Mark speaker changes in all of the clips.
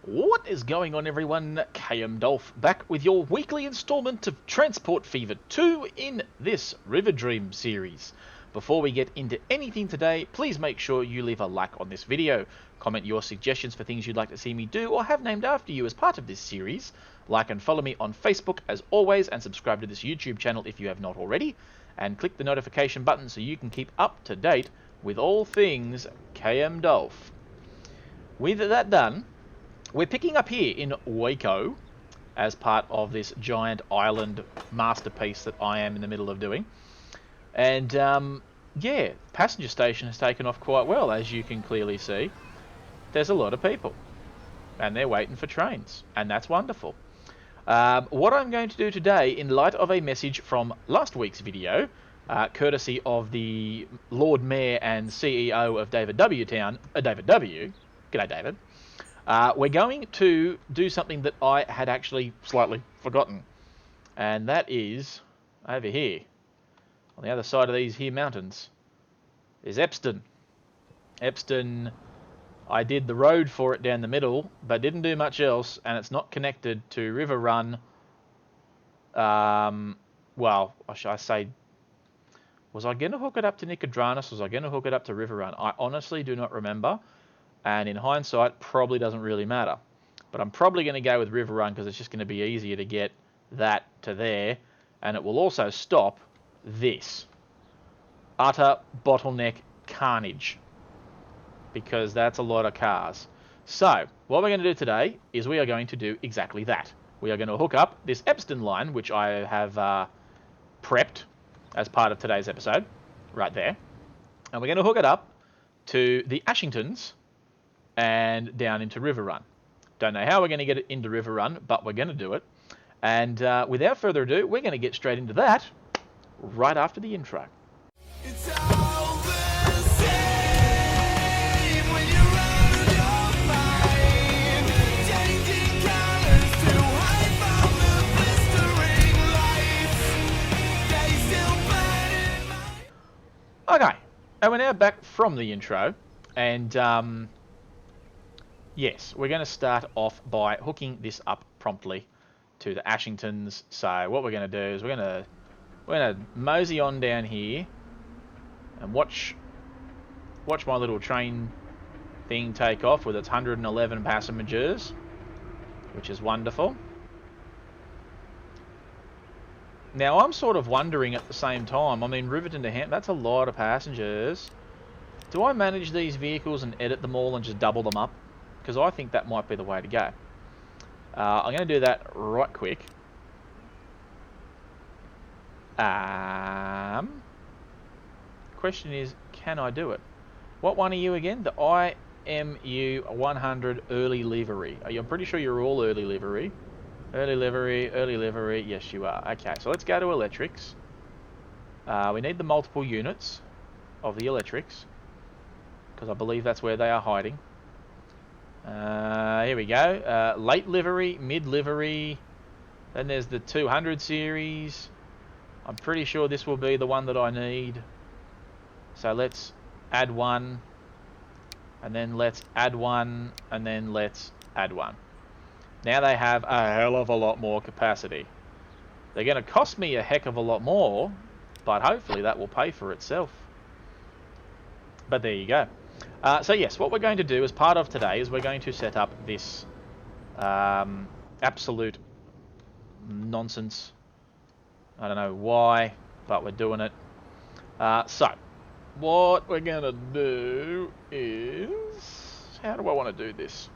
Speaker 1: What is going on, everyone? KM Dolph back with your weekly installment of Transport Fever 2 in this Riverdream series. Before we get into anything today, please make sure you leave a like on this video, comment your suggestions for things you'd like to see me do or have named after you as part of this series, like and follow me on Facebook as always, and subscribe to this YouTube channel if you have not already, and click the notification button so you can keep up to date with all things KM Dolph. With that done, we're picking up here in Waco as part of this giant island masterpiece that I am in the middle of doing. And yeah, passenger station has taken off quite well, as you can clearly see. There's a lot of people and they're waiting for trains, and that's wonderful. What I'm going to do today, in light of a message from last week's video, courtesy of the Lord Mayor and CEO of David W. Town, David W. G'day, David. We're going to do something that I had actually slightly forgotten, and that is over here, on the other side of these here mountains, is Epston. Epston, I did the road for it down the middle, but didn't do much else, and it's not connected to River Run. Well, should I say, was I going to hook it up to Nicodranus? Was I going to hook it up to River Run? I honestly do not remember. And in hindsight, probably doesn't really matter. But I'm probably going to go with River Run because it's just going to be easier to get that to there. And it will also stop this utter bottleneck carnage, because that's a lot of cars. So what we're going to do today is we are going to do exactly that. We are going to hook up this Epston line, which I have prepped as part of today's episode, right there. And we're going to hook it up to the Ashingtons and down into River Run. Don't know how we're going to get it into River Run, but we're going to do it. And without further ado, we're going to get straight into that right after the intro.
Speaker 2: It's all the same when you're out of your mind, changing colors to hide from the blistering lights. They still burn in my...
Speaker 1: Okay, and we're now back from the intro, and yes, we're going to start off by hooking this up promptly to the Ashingtons. So what we're going to do is we're going to mosey on down here and watch my little train thing take off with its 111 passengers, which is wonderful. Now I'm sort of wondering at the same time, I mean, Riverton to Hampton, that's a lot of passengers. Do I manage these vehicles and edit them all and just double them up? Because I think that might be the way to go. I'm going to do that right quick. Question is, can I do it? What one are you again? The IMU 100 early livery. I'm pretty sure you're all early livery. Early livery. Yes, you are. Okay, so let's go to electrics. We need the multiple units of the electrics, because I believe that's where they are hiding. Here we go. Late livery, mid livery. Then there's the 200 series. I'm pretty sure this will be the one that I need. So let's add one, and then let's add one, and then let's add one. Now they have a hell of a lot more capacity. They're going to cost me a heck of a lot more, but hopefully that will pay for itself. But there you go. So yes, what we're going to do as part of today is we're going to set up this absolute nonsense. I don't know why, but we're doing it. So what we're going to do is... how do I want to do this?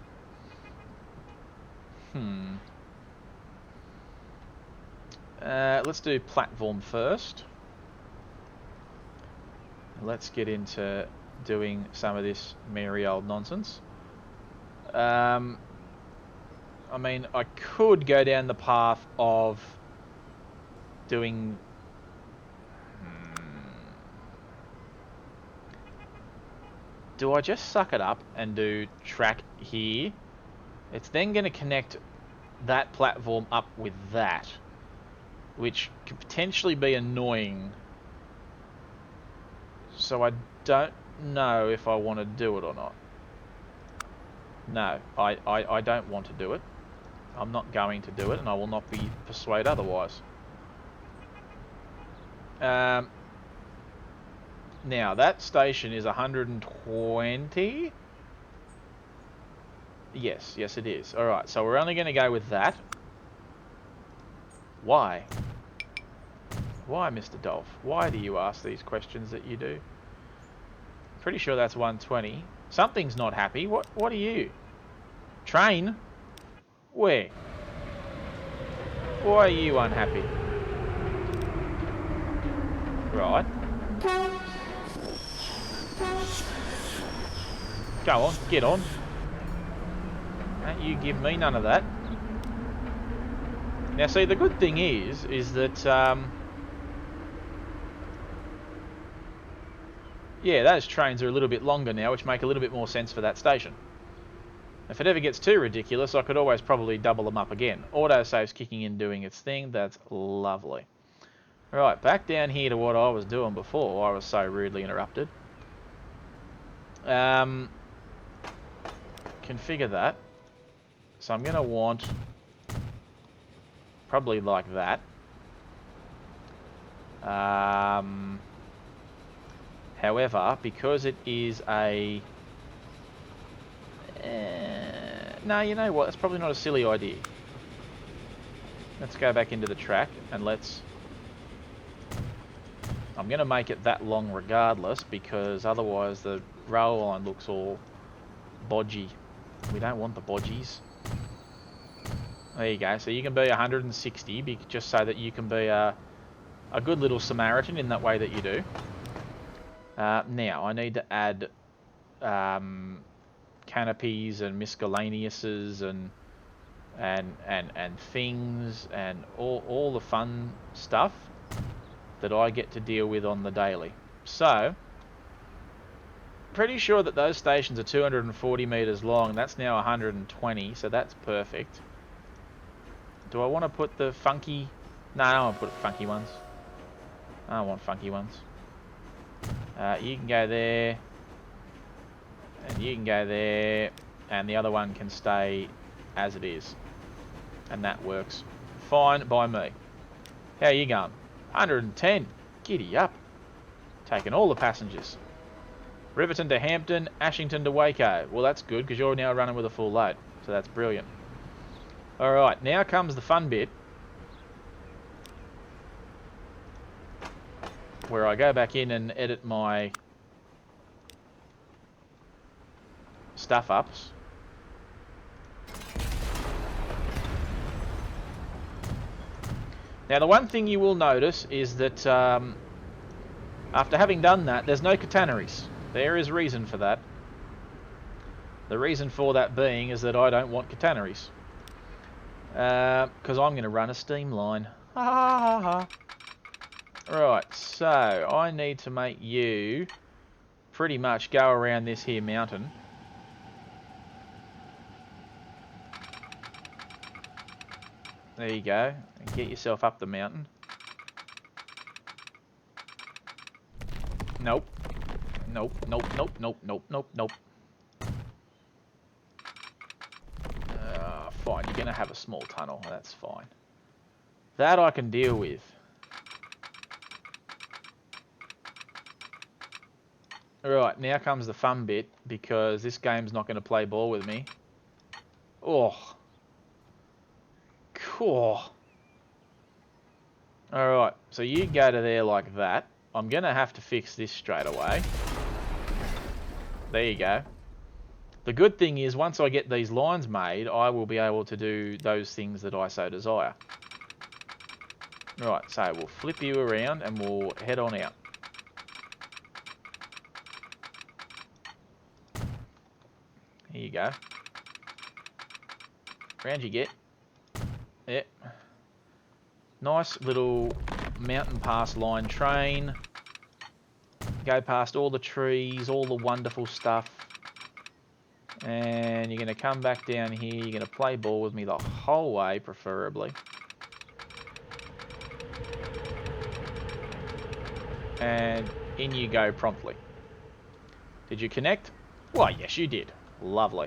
Speaker 1: Let's do platform first. Let's get into doing some of this merry old nonsense. I mean, I could go down the path of doing... do I just suck it up and do track here? It's then going to connect that platform up with that, which could potentially be annoying. So I don't know if I want to do it or not. No, I don't want to do it. I'm not going to do it, and I will not be persuaded otherwise. Now, that station is 120. Yes, it is. Alright, so we're only going to go with that. Why? Why, Mr. Dolph? Why do you ask these questions that you do? Pretty sure that's 120. Something's not happy. What are you? Train? Where? Why are you unhappy? Right. Go on, get on. Don't you give me none of that. Now see, the good thing is that, yeah, those trains are a little bit longer now, which make a little bit more sense for that station. If it ever gets too ridiculous, I could always probably double them up again. Autosave's kicking in, doing its thing. That's lovely. Right, back down here to what I was doing before. I was so rudely interrupted. Configure that. So I'm going to want probably like that. However, because it is a... no, you know what? That's probably not a silly idea. Let's go back into the track and let's... I'm going to make it that long regardless, because otherwise the rail line looks all bodgy. We don't want the bodgies. There you go. So you can be 160, just so that you can be a good little Samaritan in that way that you do. Now, I need to add canopies and miscellaneouses and things and all the fun stuff that I get to deal with on the daily. So, pretty sure that those stations are 240 metres long. That's now 120, so that's perfect. Do I want to put the funky... No, I don't want to put funky ones. I don't want funky ones. You can go there. And you can go there. And the other one can stay as it is. And that works fine by me. How are you going? 110. Giddy up. Taking all the passengers. Riverton to Hampton, Ashington to Waco. Well, that's good, because you're now running with a full load. So that's brilliant. Alright, now comes the fun bit. Where I go back in and edit my stuff ups. Now the one thing you will notice is that after having done that, there's no catenaries. There is reason for that. The reason for that being is that I don't want catenaries. Because I'm going to run a steam line. Ha ha ha ha. Right, so I need to make you pretty much go around this here mountain. There you go. And get yourself up the mountain. Nope. Nope, nope, nope, nope, nope, nope, nope. Fine, you're going to have a small tunnel. That's fine. That I can deal with. Right, now comes the fun bit, because this game's not going to play ball with me. Oh. Cool. Alright, so you go to there like that. I'm going to have to fix this straight away. There you go. The good thing is, once I get these lines made, I will be able to do those things that I so desire. Right, so we'll flip you around and we'll head on out. Here you go. Round you get. Yep. Nice little mountain pass line train. Go past all the trees, all the wonderful stuff. And you're going to come back down here. You're going to play ball with me the whole way, preferably. And in you go promptly. Did you connect? Why, yes, you did. Lovely.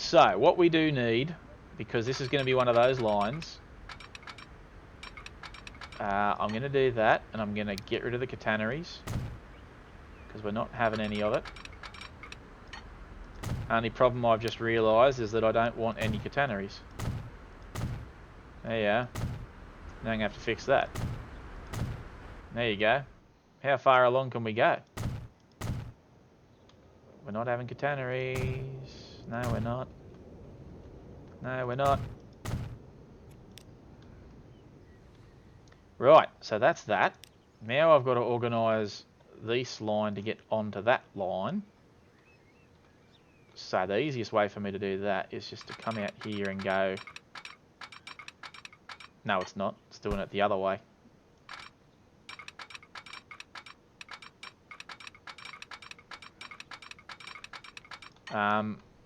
Speaker 1: So, what we do need, because this is going to be one of those lines, I'm going to do that, and I'm going to get rid of the catenaries, because we're not having any of it. Only problem I've just realised is that I don't want any catenaries. There you are. Now I'm going to have to fix that. There you go. How far along can we go? We're not having catenaries. No, we're not. No, we're not. Right, so that's that. Now I've got to organise this line to get onto that line. So the easiest way for me to do that is just to come out here and go... No, it's not. It's doing it the other way.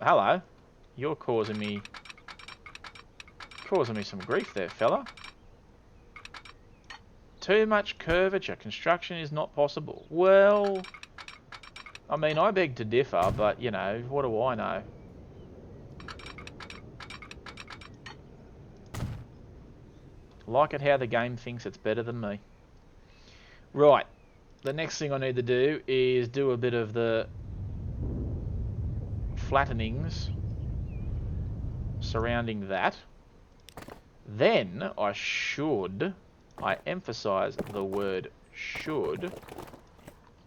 Speaker 1: Hello. You're causing me some grief there, fella. Too much curvature. Construction is not possible. Well, I mean, I beg to differ, but, you know, what do I know? Like it how the game thinks it's better than me. Right. The next thing I need to do is do a bit of the flattenings surrounding that. Then I emphasize the word should,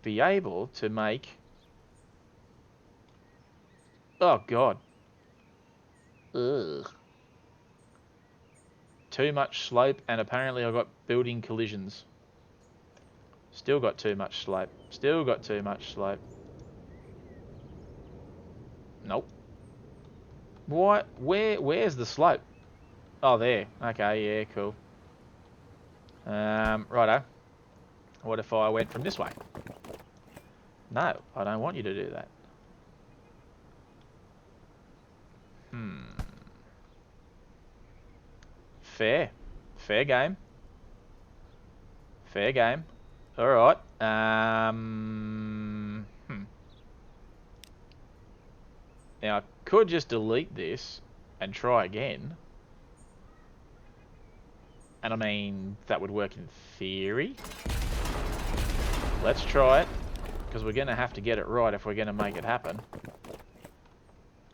Speaker 1: be able to make... Oh, God. Ugh. Too much slope, and apparently I got building collisions. Still got too much slope. Still got too much slope. Nope. What? Where's the slope? Oh, there. Okay, yeah, cool. Righto. What if I went from this way? No, I don't want you to do that. Fair. Fair game. Fair game. Alright. Now, I could just delete this and try again. And I mean, that would work in theory. Let's try it, because we're going to have to get it right if we're going to make it happen.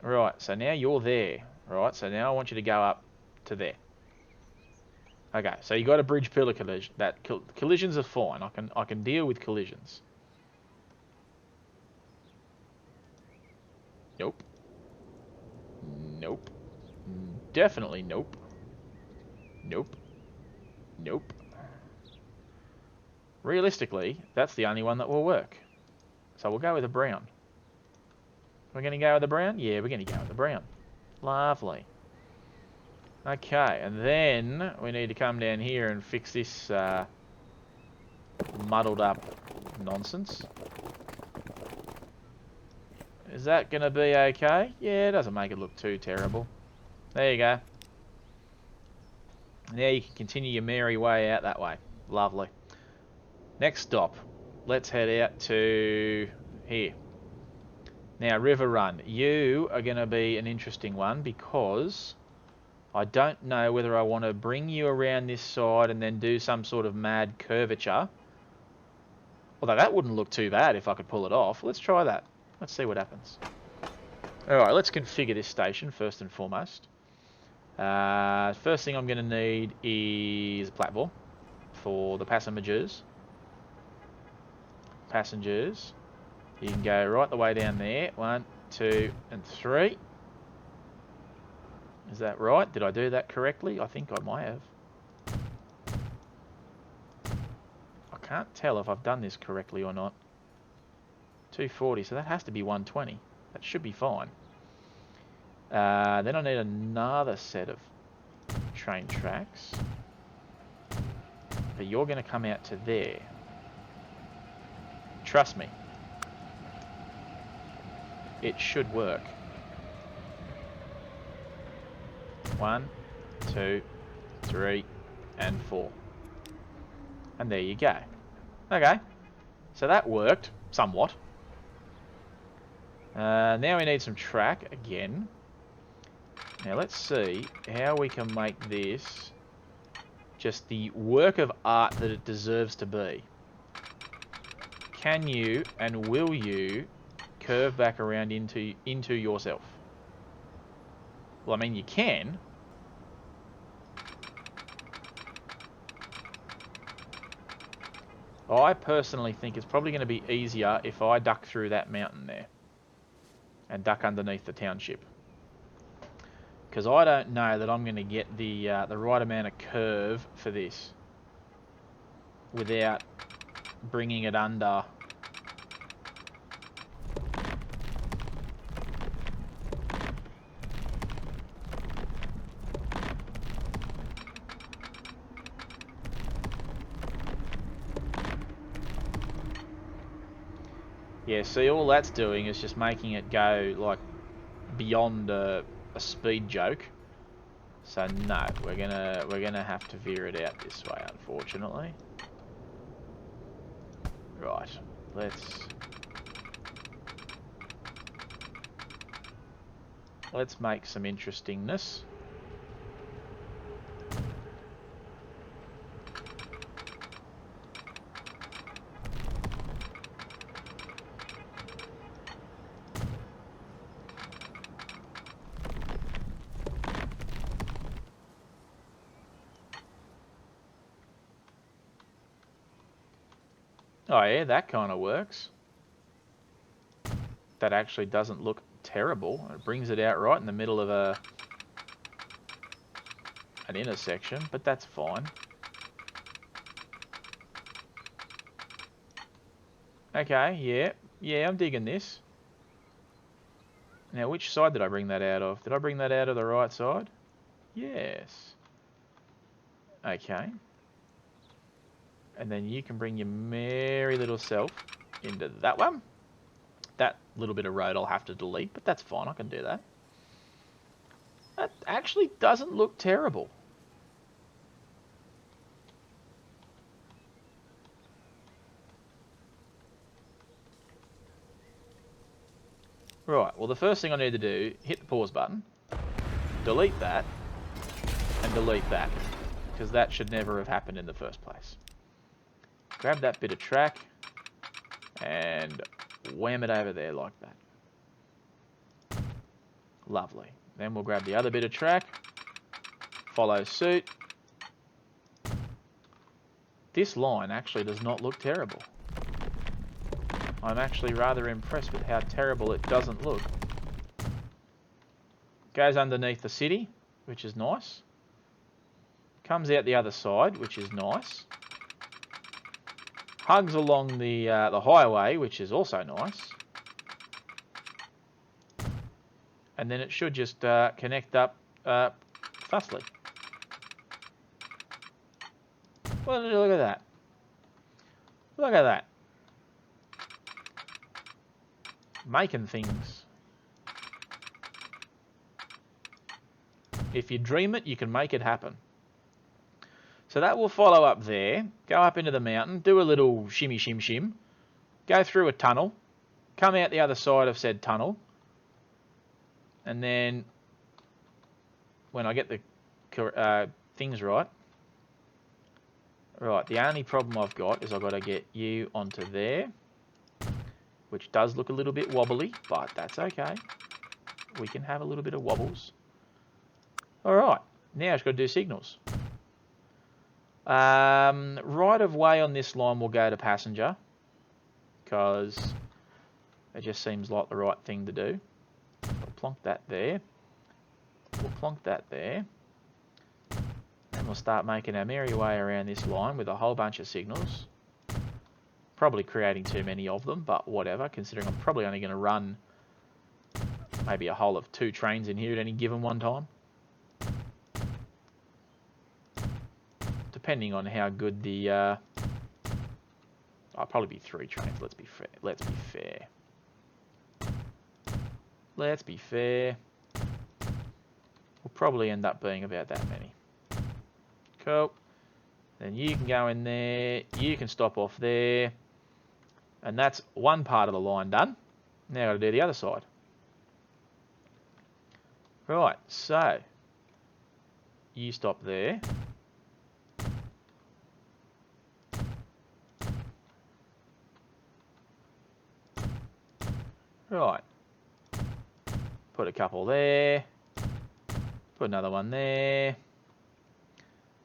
Speaker 1: Right, so now you're there. Right, so now I want you to go up to there. Okay, so you got a bridge pillar collision. Collisions are fine. I can deal with collisions. Nope. Nope. Definitely nope. Nope. Nope. Realistically, that's the only one that will work. So we'll go with a brown. We're going to go with the brown? Yeah, we're going to go with the brown. Lovely. Okay, and then we need to come down here and fix this muddled up nonsense. Is that going to be okay? Yeah, it doesn't make it look too terrible. There you go. Now you can continue your merry way out that way. Lovely. Next stop. Let's head out to here. Now, River Run. You are going to be an interesting one because I don't know whether I want to bring you around this side and then do some sort of mad curvature. Although that wouldn't look too bad if I could pull it off. Let's try that. Let's see what happens. Alright, let's configure this station first and foremost. First thing I'm going to need is a platform for the passengers. You can go right the way down there. 1, 2, and 3. Is that right? Did I do that correctly? I think I might have. I can't tell if I've done this correctly or not. 240, so that has to be 120. That should be fine. Then I need another set of train tracks. But you're going to come out to there. Trust me. It should work. 1, 2, 3, and 4. And there you go. Okay. So that worked, somewhat. Now we need some track again. Now let's see how we can make this just the work of art that it deserves to be. Can you and will you curve back around into yourself? Well, I mean, you can. I personally think it's probably going to be easier if I duck through that mountain there and duck underneath the township. Because I don't know that I'm going to get the right amount of curve for this without bringing it under. Yeah, see, all that's doing is just making it go like beyond a speed joke. So no, we're gonna have to veer it out this way, unfortunately. Right, let's make some interestingness. Oh yeah, that kind of works. That actually doesn't look terrible. It brings it out right in the middle of an intersection, but that's fine. Okay, yeah, I'm digging this. Now, which side did I bring that out of? Did I bring that out of the right side? Yes. Okay. And then you can bring your merry little self into that one. That little bit of road I'll have to delete, but that's fine. I can do that. That actually doesn't look terrible. Right, well the first thing I need to do, hit the pause button, delete that, and delete that, because that should never have happened in the first place. Grab that bit of track, and wham it over there like that. Lovely. Then we'll grab the other bit of track, follow suit. This line actually does not look terrible. I'm actually rather impressed with how terrible it doesn't look. Goes underneath the city, which is nice. Comes out the other side, which is nice. Hugs along the highway, which is also nice. And then it should just connect up thusly. Well, look at that. Look at that. Making things. If you dream it, you can make it happen. So that will follow up there, go up into the mountain, do a little shimmy shim shim, go through a tunnel, come out the other side of said tunnel, and then when I get the things right, the only problem I've got is I've got to get you onto there, which does look a little bit wobbly, but that's okay. We can have a little bit of wobbles. Alright, now I've got to do signals. Right of way on this line will go to passenger, because it just seems like the right thing to do. We'll plonk that there. We'll plonk that there. And we'll start making our merry way around this line with a whole bunch of signals. Probably creating too many of them, but whatever, considering I'm probably only going to run maybe a whole of 2 trains in here at any given one time. Depending on how good the... I'll probably be 3 trains, let's be fair. Let's be fair. Let's be fair. We'll probably end up being about that many. Cool. Then you can go in there, you can stop off there. And that's one part of the line done. Now I've got to do the other side. Right, so you stop there. Right. Put a couple there. Put another one there.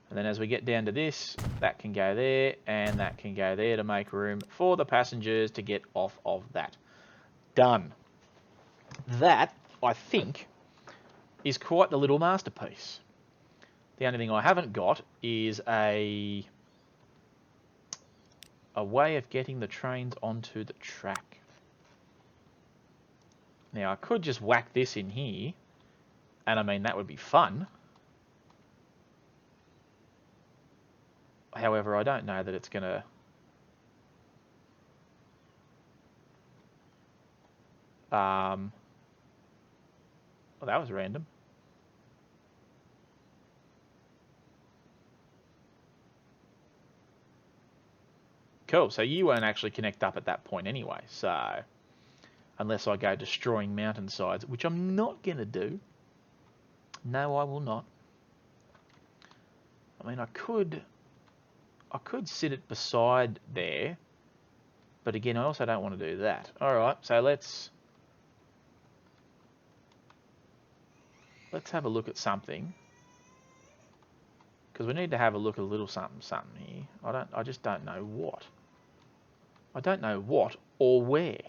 Speaker 1: And then as we get down to this, that can go there and that can go there to make room for the passengers to get off of that. Done. That, I think, is quite the little masterpiece. The only thing I haven't got is a way of getting the trains onto the track. Now, I could just whack this in here, and I mean, that would be fun. However, I don't know that it's going to... well, that was random. Cool, so you won't actually connect up at that point anyway, so... Unless I go destroying mountainsides, which I'm not going to do. No, I will not. I mean, I could sit it beside there, but again, I also don't want to do that. All right, so let's have a look at something, because we need to have a look at a little something here. I just don't know what. I don't know what or where.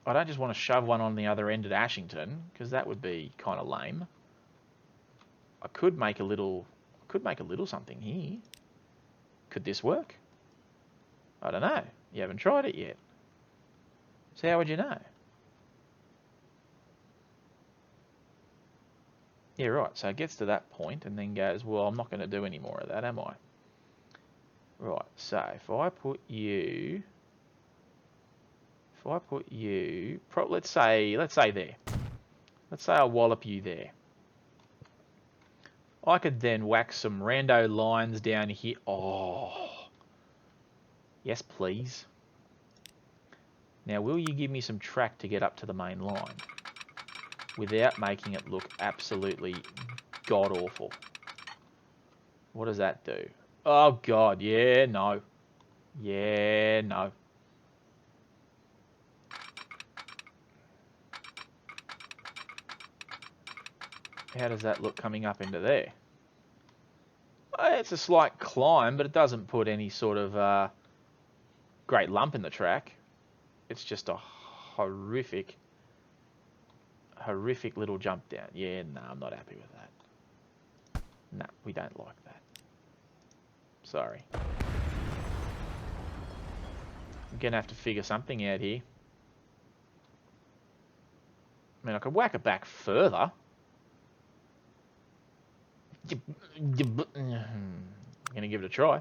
Speaker 1: I don't just want to shove one on the other end at Ashington, because that would be kind of lame. I could make a little something here. Could this work? I don't know. You haven't tried it yet. So how would you know? Yeah, right. So it gets to that point and then goes, well, I'm not going to do any more of that, am I? Right. So if I put you, let's say there. Let's say I wallop you there. I could then whack some rando lines down here. Oh. Yes, please. Now, will you give me some track to get up to the main line without making it look absolutely god-awful? What does that do? Oh, God. Yeah, no. Yeah, no. How does that look coming up into there? It's a slight climb, but it doesn't put any sort of great lump in the track. It's just a horrific little jump down. Yeah, no, I'm not happy with that. No, we don't like that. Sorry. I'm going to have to figure something out here. I mean, I could whack it back further. I'm going to give it a try.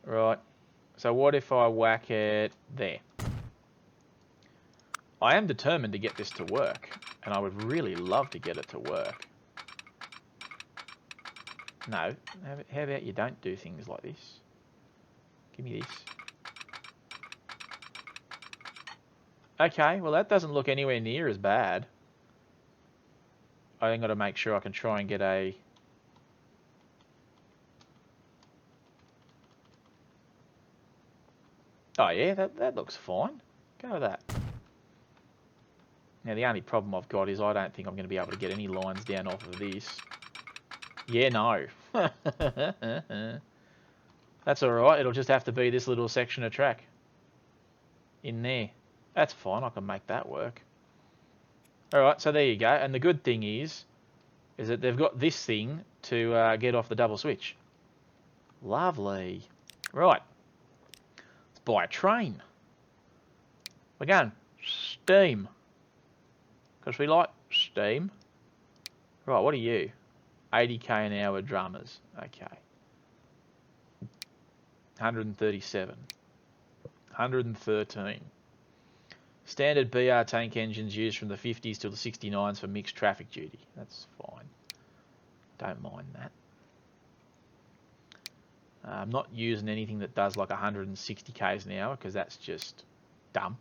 Speaker 1: Right. So what if I whack it there? I am determined to get this to work, and I would really love to get it to work. No, how about you don't do things like this? Give me this. Okay, well that doesn't look anywhere near as bad. I then got to make sure I can try and get a... Oh yeah, that looks fine. Go with that. Now the only problem I've got is I don't think I'm going to be able to get any lines down off of this. Yeah, no. That's alright, it'll just have to be this little section of track in there. That's fine, I can make that work. Alright, so there you go. And the good thing is that they've got this thing to get off the double switch. Lovely. Right. Let's buy a train. We're going steam. Because we like steam. Right, what are you? 80k an hour drummers. Okay. 137. 113. Standard BR tank engines used from the 50s till the 69s for mixed traffic duty. That's fine. Don't mind that. I'm not using anything that does like 160 k's an hour because that's just dumb.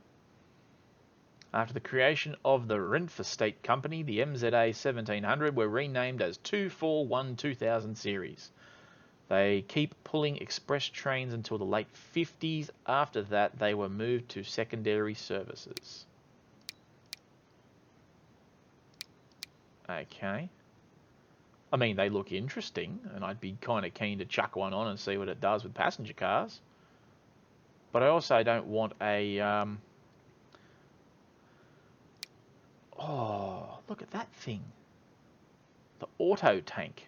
Speaker 1: After the creation of the Renfer State Company, the MZA 1700 were renamed as 241 2000 series. They keep pulling express trains until the late 50s. After that, they were moved to secondary services. Okay. I mean, they look interesting, and I'd be kind of keen to chuck one on and see what it does with passenger cars. But I also don't want a... Oh, look at that thing. The auto tank.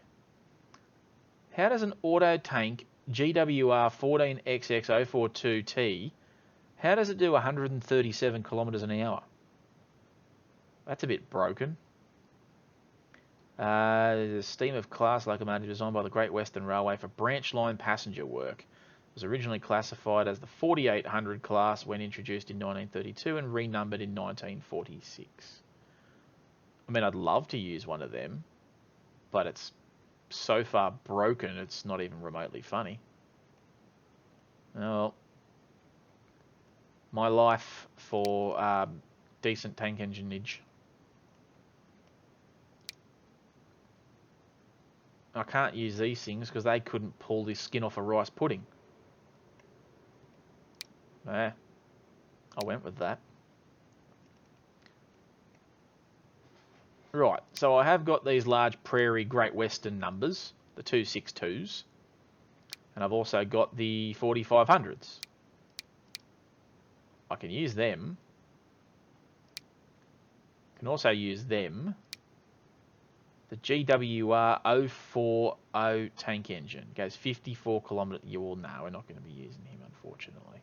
Speaker 1: How does an auto tank GWR 14XX042T, how does it do 137 kilometres an hour? That's a bit broken. The steam of class locomotive designed by the Great Western Railway for branch line passenger work. It was originally classified as the 4800 class when introduced in 1932 and renumbered in 1946. I mean, I'd love to use one of them, but it's so far broken it's not even remotely funny. Well, my life for decent tank engineage. I can't use these things because they couldn't pull this skin off a rice pudding. I went with that. Right, so I have got these large Prairie Great Western numbers, the 262s, and I've also got the 4500s. I can use them. Can also use them. The GWR 040 tank engine goes 54 kilometres. You all know we're not going to be using him, unfortunately.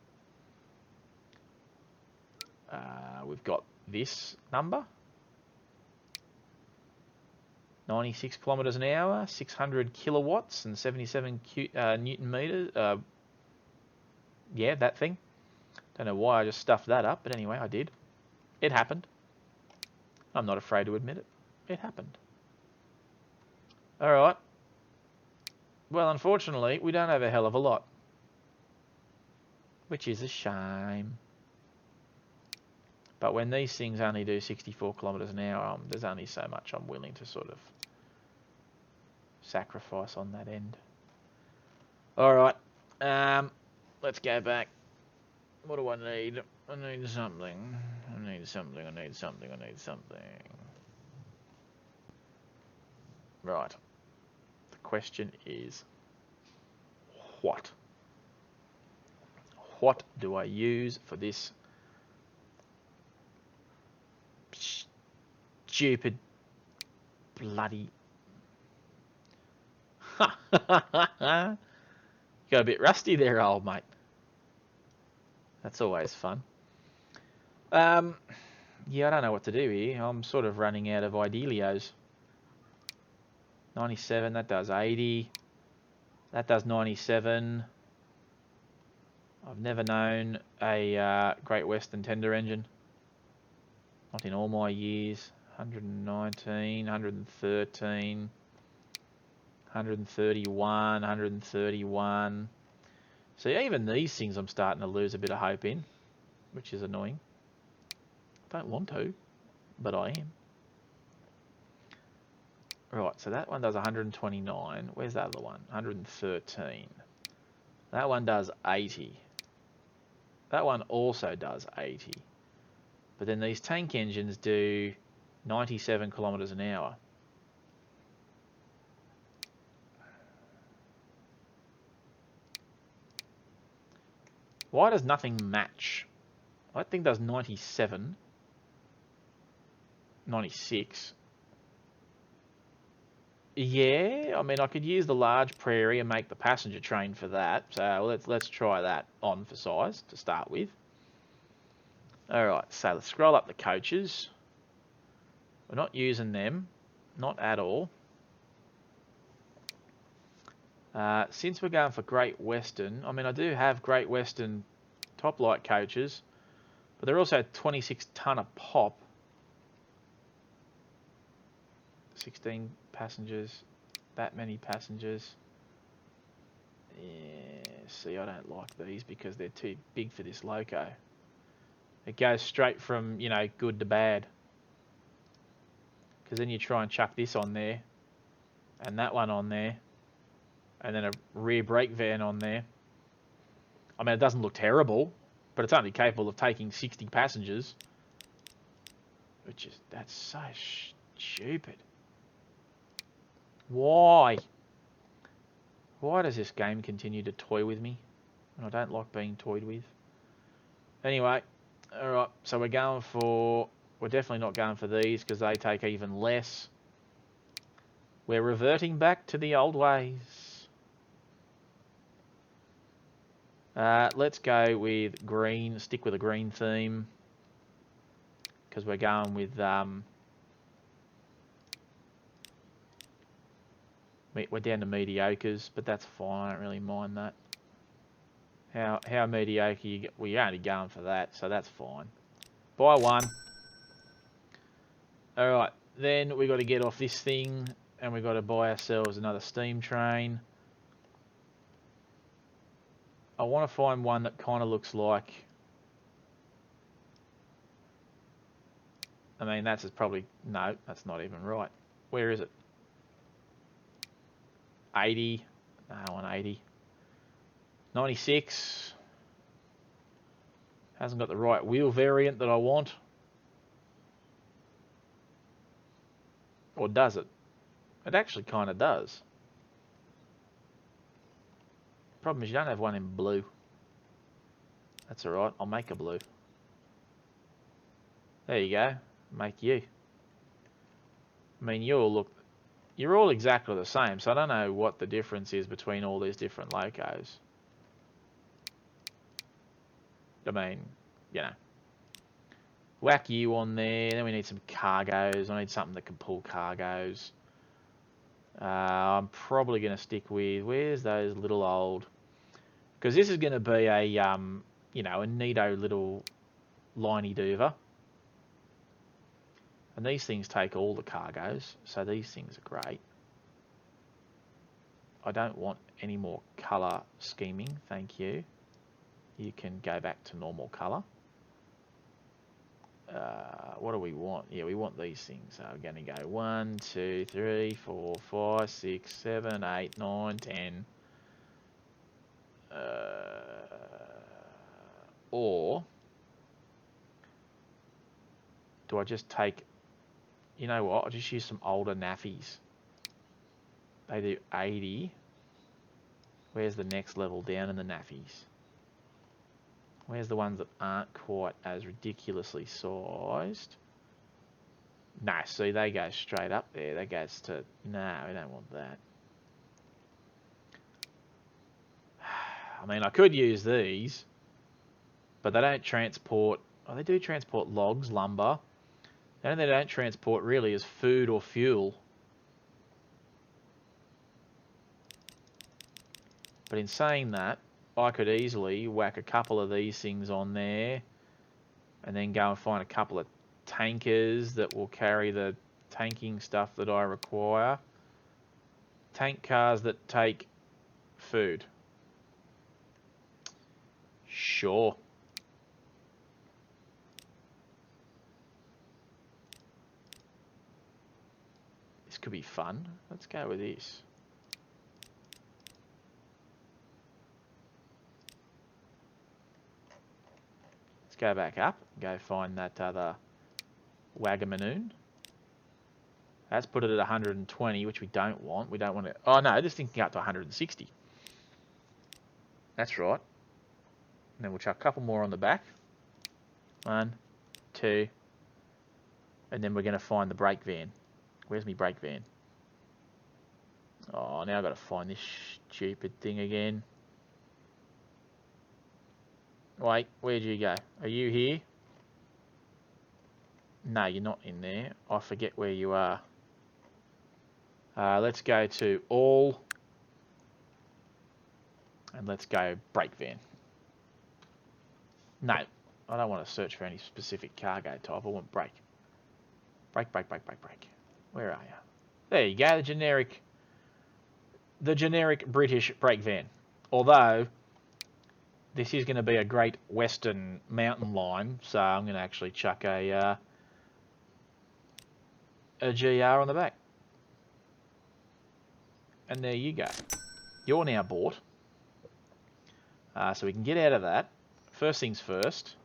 Speaker 1: We've got this number. 96 kilometres an hour, 600 kilowatts and 77 Newton meters. Yeah, that thing. Don't know why I just stuffed that up, but anyway, I did. It happened. I'm not afraid to admit it. It happened. Alright. Well, unfortunately, we don't have a hell of a lot. Which is a shame. But when these things only do 64 kilometres an hour, there's only so much I'm willing to sort of sacrifice on that end. Alright, let's go back. What do I need? I need something. I need something. Right. The question is, what? What do I use for this stupid bloody... Got a bit rusty there, old mate. That's always fun. Yeah, I don't know what to do here. I'm sort of running out of idealios. 97, that does 80. That does 97. I've never known a Great Western tender engine. Not in all my years. 119, 113, 131, 131. See, even these things I'm starting to lose a bit of hope in, which is annoying. Don't want to, but I am. Right, so that one does 129. Where's that other one? 113. That one does 80. That one also does 80. But then these tank engines do 97 kilometres an hour. Why does nothing match? That thing does 97. 96. Yeah, I mean, I could use the large Prairie and make the passenger train for that. So let's try that on for size to start with. Alright, so let's scroll up the coaches. We're not using them. Not at all. Since we're going for Great Western, I mean, I do have Great Western top light coaches, But they're also 26 tonne a pop. 16 passengers. That many passengers. Yeah, see, I don't like these because they're too big for this loco. It goes straight from, you know, good to bad. Because then you try and chuck this on there. And that one on there. And then a rear brake van on there. I mean, it doesn't look terrible. But it's only capable of taking 60 passengers. Which is, that's so stupid. Why? Why does this game continue to toy with me? And I don't like being toyed with. Anyway, alright, so we're definitely not going for these because they take even less. We're reverting back to the old ways. Let's go with green, stick with a green theme. Because we're going with, we're down to mediocres, but that's fine, I don't really mind that. How mediocre you get? Well, you're only going for that, so that's fine. Buy one. Alright, then we got to get off this thing, and we got to buy ourselves another steam train. I want to find one that kind of looks like... I mean, that's probably... No, that's not even right. Where is it? 80. No, I want 80. 96. Hasn't got the right wheel variant that I want. Or does it? It actually kind of does. Problem is you don't have one in blue. That's alright, I'll make a blue. There you go. Make you. I mean, you're all exactly the same, so I don't know what the difference is between all these different locos. I mean, you know. Whack you on there. Then we need some cargos. I need something that can pull cargos. I'm probably going to stick with... Where's those little old... Because this is going to be a, you know, a neato little liney doover. And these things take all the cargos, so these things are great. I don't want any more colour scheming, thank you. You can go back to normal colour. What do we want? Yeah, we want these things. So we're going to go 1, 2, 3, 4, 5, 6, 7, 8, 9, 10. Or do I just take... You know what? I'll just use some older nappies. They do 80. Where's the next level down in the nappies? Where's the ones that aren't quite as ridiculously sized? No, see, they go straight up there. That goes to... No, we don't want that. I mean, I could use these, but they don't transport... Oh, they do transport logs, lumber. And they don't transport really as food or fuel. But in saying that, I could easily whack a couple of these things on there and then go and find a couple of tankers that will carry the tanking stuff that I require. Tank cars that take food. Sure. This could be fun. Let's go with this. Let's go back up. Go find that other Wagamanoon. Let's put it at 120, which we don't want. We don't want it. Oh no, this thing can go up to 160. That's right. And then we'll chuck a couple more on the back. 1, 2. And then we're going to find the brake van. Where's my brake van? Oh, now I've got to find this stupid thing again. Wait, where'd you go? Are you here? No, you're not in there. I forget where you are. Let's go to all. And let's go brake van. No, I don't want to search for any specific cargo type. I want brake. Brake. Where are you? There you go, the generic British brake van. Although, this is going to be a Great Western mountain line, so I'm going to actually chuck a GR on the back. And there you go. You're now bought. So we can get out of that. First things first.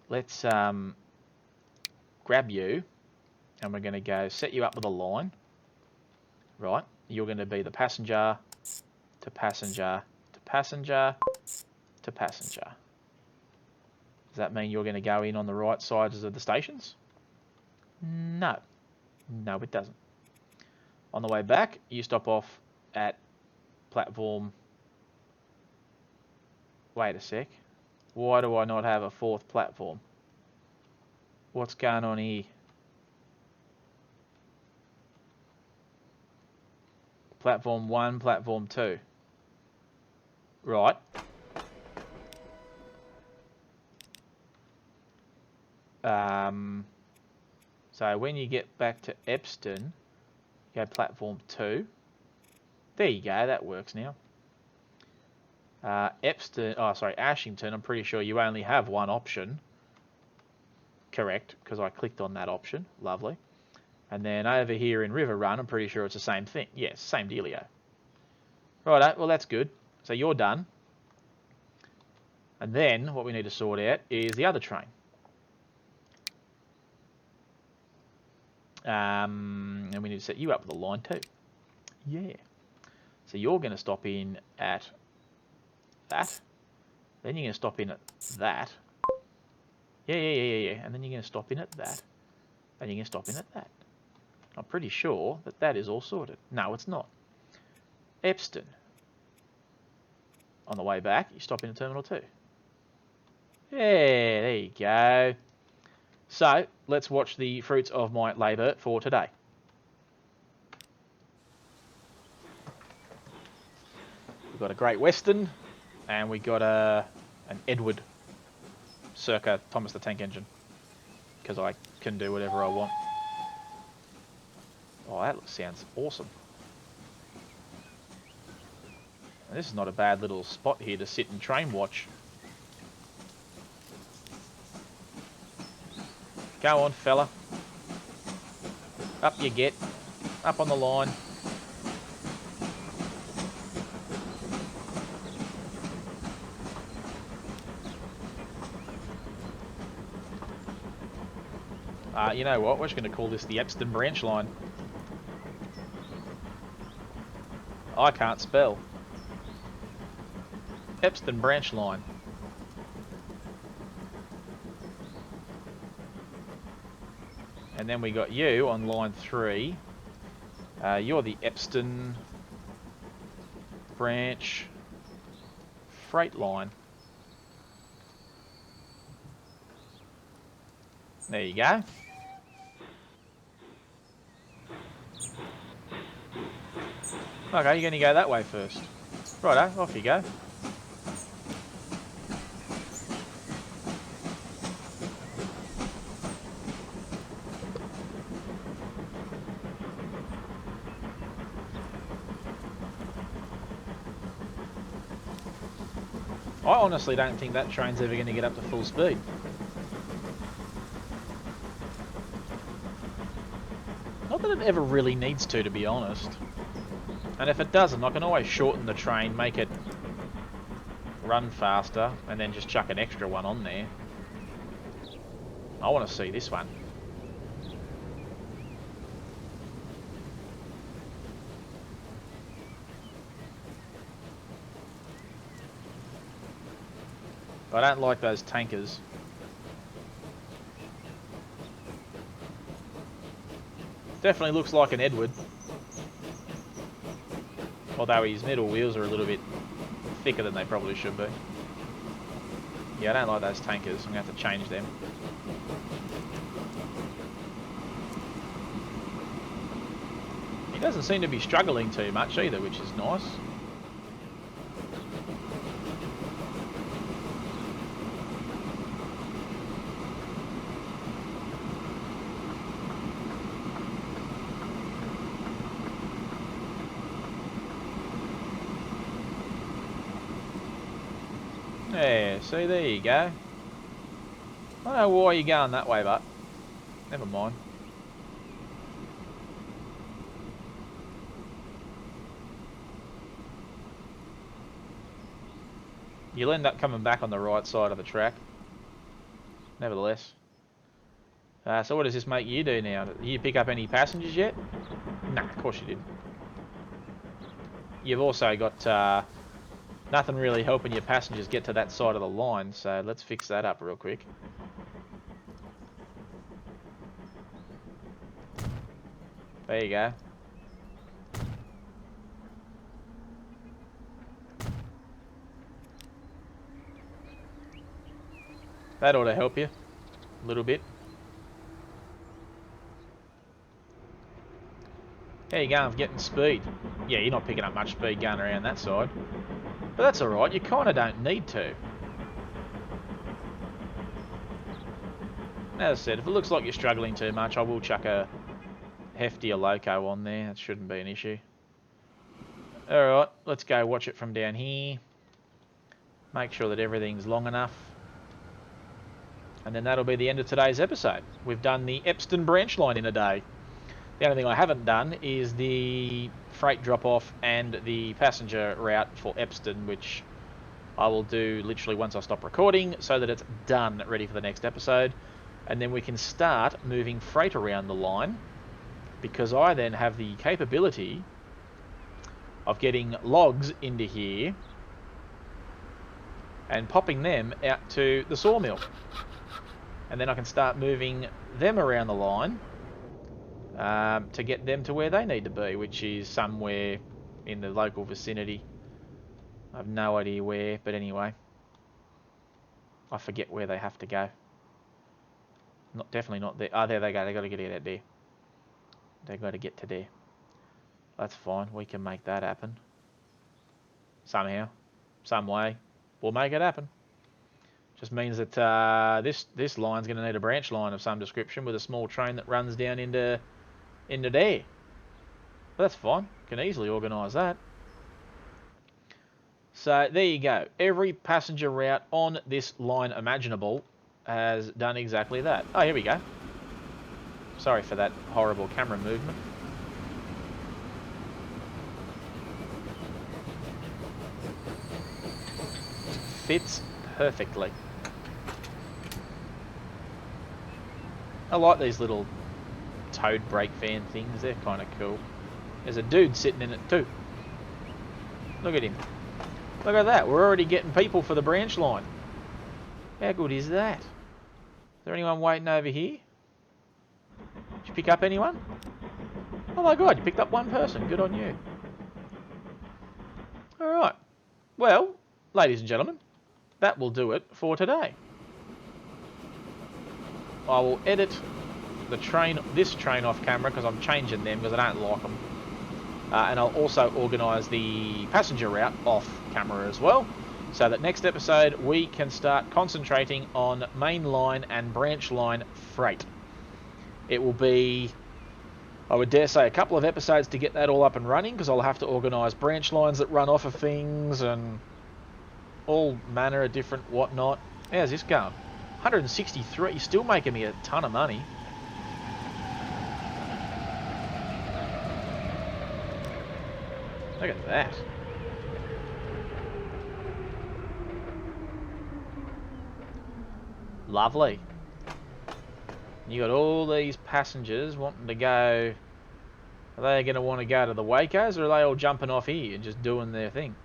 Speaker 1: Let's grab you. And we're going to go set you up with a line. Right. You're going to be the passenger to passenger to passenger to passenger. Does that mean you're going to go in on the right sides of the stations? No. No, it doesn't. On the way back, you stop off at platform... Wait a sec. Why do I not have a fourth platform? What's going on here? Platform 1, platform 2. Right. So when you get back to Epston, go platform 2. There you go, that works now. Ashington, I'm pretty sure you only have one option. Correct, because I clicked on that option. Lovely. And then over here in River Run, I'm pretty sure it's the same thing. Yes, same dealio. Righto, well that's good. So you're done. And then what we need to sort out is the other train. And we need to set you up with a line too. Yeah. So you're going to stop in at that. Then you're going to stop in at that. Yeah. And then you're going to stop in at that. And you're going to stop in at that. I'm pretty sure that that is all sorted. No, it's not. Epston. On the way back, you stop in at Terminal 2. Yeah, there you go. So, let's watch the fruits of my labour for today. We've got a Great Western, and we got an Edward, circa Thomas the Tank Engine, because I can do whatever I want. Oh, that sounds awesome. And this is not a bad little spot here to sit and train watch. Go on, fella. Up you get. Up on the line. You know what? We're just going to call this the Epston Branch line. I can't spell. Epston Branch line. And then we got you on line 3. You're the Epston Branch freight line. There you go. Okay, you're going to go that way first. Righto, off you go. I honestly don't think that train's ever going to get up to full speed. Not that it ever really needs to be honest. And if it doesn't, I can always shorten the train, make it run faster, and then just chuck an extra one on there. I want to see this one. I don't like those tankers. Definitely looks like an Edward. Although his middle wheels are a little bit thicker than they probably should be. Yeah, I don't like those tankers. I'm going to have to change them. He doesn't seem to be struggling too much either, which is nice. Yeah, see, there you go. I don't know why you're going that way, but never mind. You'll end up coming back on the right side of the track. Nevertheless. So what does this make you do now? Did you pick up any passengers yet? Nah, of course you didn't. You've also got nothing really helping your passengers get to that side of the line, so let's fix that up real quick. There you go. That ought to help you a little bit. How you going for getting speed? Yeah, you're not picking up much speed going around that side. But that's alright, you kind of don't need to. As I said, if it looks like you're struggling too much, I will chuck a heftier loco on there. That shouldn't be an issue. Alright, let's go watch it from down here. Make sure that everything's long enough. And then that'll be the end of today's episode. We've done the Epston Branch line in a day. The only thing I haven't done is the freight drop-off and the passenger route for Epston, which I will do literally once I stop recording so that it's done, ready for the next episode. And then we can start moving freight around the line, because I then have the capability of getting logs into here and popping them out to the sawmill. And then I can start moving them around the line to get them to where they need to be, which is somewhere in the local vicinity. I have no idea where, but anyway. I forget where they have to go. Definitely not there. Oh, there they go. They got to get out there. They got to get to there. That's fine. We can make that happen. Somehow. Some way. We'll make it happen. Just means that this line's going to need a branch line of some description with a small train that runs down into there. But that's fine. Can easily organise that. So there you go. Every passenger route on this line imaginable has done exactly that. Oh, here we go. Sorry for that horrible camera movement. Fits perfectly. I like these little towed brake van things. They're kind of cool. There's a dude sitting in it too. Look at him. Look at that. We're already getting people for the branch line. How good is that? Is there anyone waiting over here? Did you pick up anyone? Oh my god, you picked up one person. Good on you. Alright. Well, ladies and gentlemen, that will do it for today. I will edit this train off camera because I'm changing them because I don't like them. And I'll also organise the passenger route off camera as well, so that next episode we can start concentrating on main line and branch line freight. It will be, I would dare say, a couple of episodes to get that all up and running, because I'll have to organise branch lines that run off of things and all manner of different whatnot. How's this going? 163, you're still making me a ton of money. Look at that. Lovely. You got all these passengers wanting to go. Are they going to want to go to the Wacos, or are they all jumping off here and just doing their thing?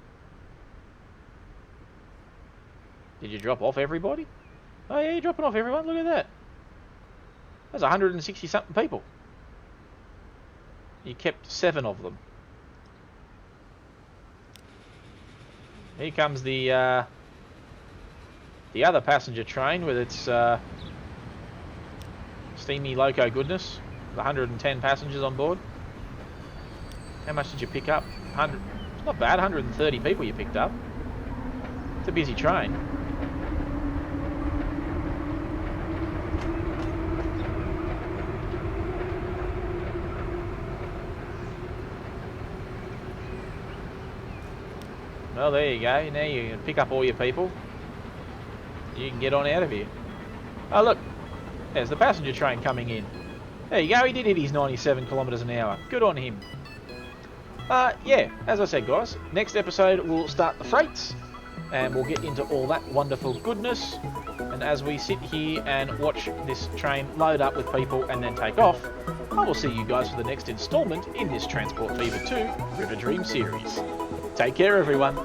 Speaker 1: Did you drop off everybody? Oh yeah, you're dropping off everyone. Look at that. That's 160 something people. You kept 7 of them. Here comes the other passenger train with its steamy loco goodness. 110 passengers on board. How much did you pick up? 100. It's not bad. 130 people you picked up. It's a busy train. Well, there you go. Now you can pick up all your people. You can get on out of here. Oh, look. There's the passenger train coming in. There you go. He did hit his 97 kilometres an hour. Good on him. Yeah, as I said, guys, next episode we'll start the freights. And we'll get into all that wonderful goodness. And as we sit here and watch this train load up with people and then take off, I will see you guys for the next instalment in this Transport Fever 2 Riverdream series. Take care, everyone.